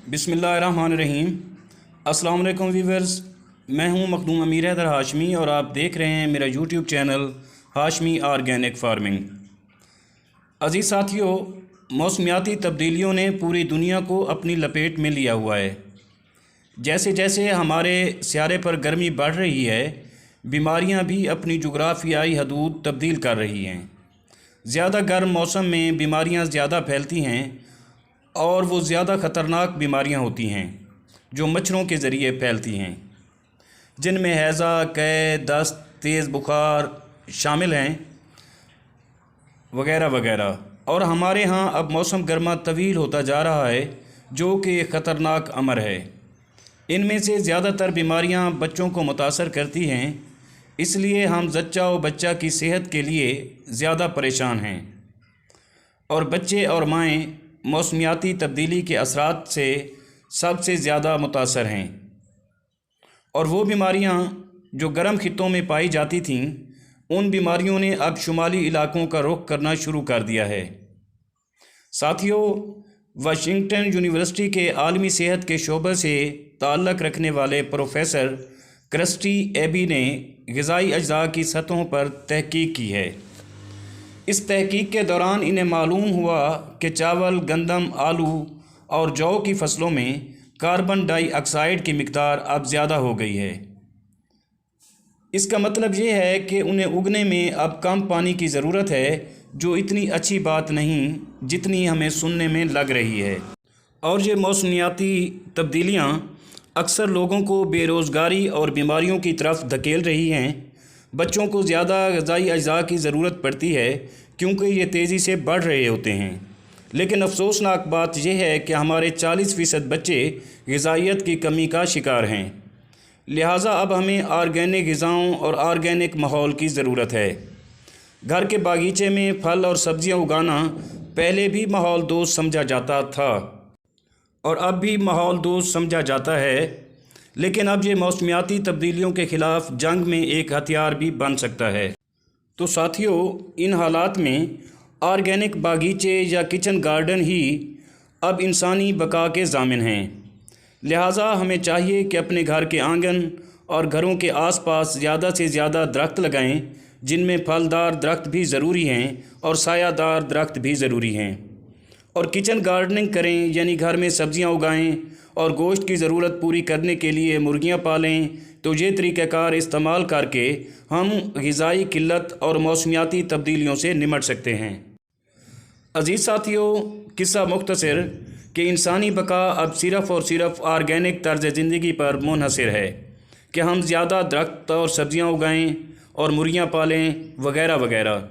बिस्मिल्लाहिर्रहमानिर्रहीम। अस्सलाम वालेकुम व्यूअर्स, मैं हूं मखदूम अमीर हैदर हाशमी और आप देख रहे हैं मेरा YouTube channel Hashmi organic farming. अज़ीज़ साथियों, मौसमियाती तब्दीलियों ने पूरी दुनिया को अपनी लपेट में लिया हुआ है। जैसे जैसे हमारे सियारे पर गर्मी बढ़ रही है, बीमारियां भी अपनी जुग्राफियाई हदूद तब्दील कर रही हैं। ज़्यादा गर्म मौसम में बीमारियां ज़्यादा फैलती हैं और वो ज़्यादा ख़तरनाक बीमारियां होती हैं जो मच्छरों के ज़रिए फैलती हैं, जिनमें हैज़ा, कै, दस्त, तेज़ बुखार शामिल हैं वगैरह वगैरह। और हमारे यहाँ अब मौसम गर्मा तवील होता जा रहा है, जो कि एक ख़तरनाक अमर है। इनमें से ज़्यादातर बीमारियां बच्चों को मुतासर करती हैं, इसलिए हम ज़च्चा व बच्चा की सेहत के लिए ज़्यादा परेशान हैं और बच्चे और माएँ मौसमियाती तब्दीली के असरात से सबसे ज़्यादा मुतासर हैं। और वो बीमारियां जो गर्म खित्तों में पाई जाती थीं, उन बीमारियों ने अब शुमाली इलाकों का रुख करना शुरू कर दिया है। साथियों, वाशिंगटन यूनिवर्सिटी के आलमी सेहत के शोबे से ताल्लुक़ रखने वाले प्रोफेसर क्रिस्टी एबी ने ग़िज़ाई अज्जा की सतहों पर तहकीक की है। इस तहकीक के दौरान इन्हें मालूम हुआ कि चावल, गंदम, आलू और जौ की फसलों में कार्बन डाइऑक्साइड की मिक़दार अब ज़्यादा हो गई है। इसका मतलब ये है कि उन्हें उगने में अब कम पानी की ज़रूरत है, जो इतनी अच्छी बात नहीं जितनी हमें सुनने में लग रही है। और ये मौसमियाती तब्दीलियाँ अक्सर लोगों को बेरोज़गारी और बीमारियों की तरफ धकेल रही हैं। बच्चों को ज़्यादा ग़िज़ाई अज्जा की ज़रूरत पड़ती है क्योंकि ये तेज़ी से बढ़ रहे होते हैं। लेकिन अफसोसनाक बात यह है कि हमारे 40% बच्चे ग़िज़ाइयत की कमी का शिकार हैं। लिहाजा अब हमें ऑर्गेनिक ग़िज़ाओं और ऑर्गेनिक माहौल की ज़रूरत है। घर के बागीचे में फल और सब्ज़ियाँ उगाना पहले भी माहौल दोस्त समझा जाता था और अब भी माहौल दोस्त समझा जाता है, लेकिन अब ये मौसमियाती तब्दीलियों के ख़िलाफ़ जंग में एक हथियार भी बन सकता है। तो साथियों, इन हालात में ऑर्गेनिक बागीचे या किचन गार्डन ही अब इंसानी बका के ज़ामिन हैं। लिहाजा हमें चाहिए कि अपने घर के आंगन और घरों के आसपास ज़्यादा से ज़्यादा दरख्त लगाएं, जिनमें फलदार दरख्त भी ज़रूरी हैं और सायादार दरख्त भी ज़रूरी हैं। और किचन गार्डनिंग करें, यानी घर में सब्ज़ियाँ उगाएं और गोश्त की ज़रूरत पूरी करने के लिए मुर्गियाँ पालें। तो ये तरीक़ाकार इस्तेमाल करके हम ग़िज़ाई किल्लत और मौसमियाती तब्दीलियों से निमट सकते हैं। अज़ीज़ साथियों, किस्सा मुख्तसर कि इंसानी बका अब सिर्फ़ और सिर्फ ऑर्गेनिक तर्ज़ ज़िंदगी पर मुनहसर है कि हम ज़्यादा दरख्त और सब्ज़ियाँ उगाएं और मुर्गियाँ पालें वगैरह वगैरह।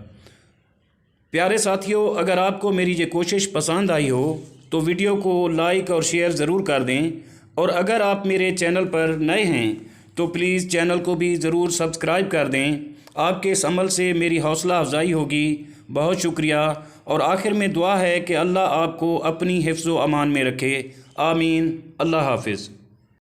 प्यारे साथियों, अगर आपको मेरी ये कोशिश पसंद आई हो तो वीडियो को लाइक और शेयर ज़रूर कर दें, और अगर आप मेरे चैनल पर नए हैं तो प्लीज़ चैनल को भी ज़रूर सब्सक्राइब कर दें। आपके इस अमल से मेरी हौसला अफजाई होगी। बहुत शुक्रिया। और आखिर में दुआ है कि अल्लाह आपको अपनी हिफ्ज़ व अमान में रखे। आमीन। अल्लाह हाफ़िज़।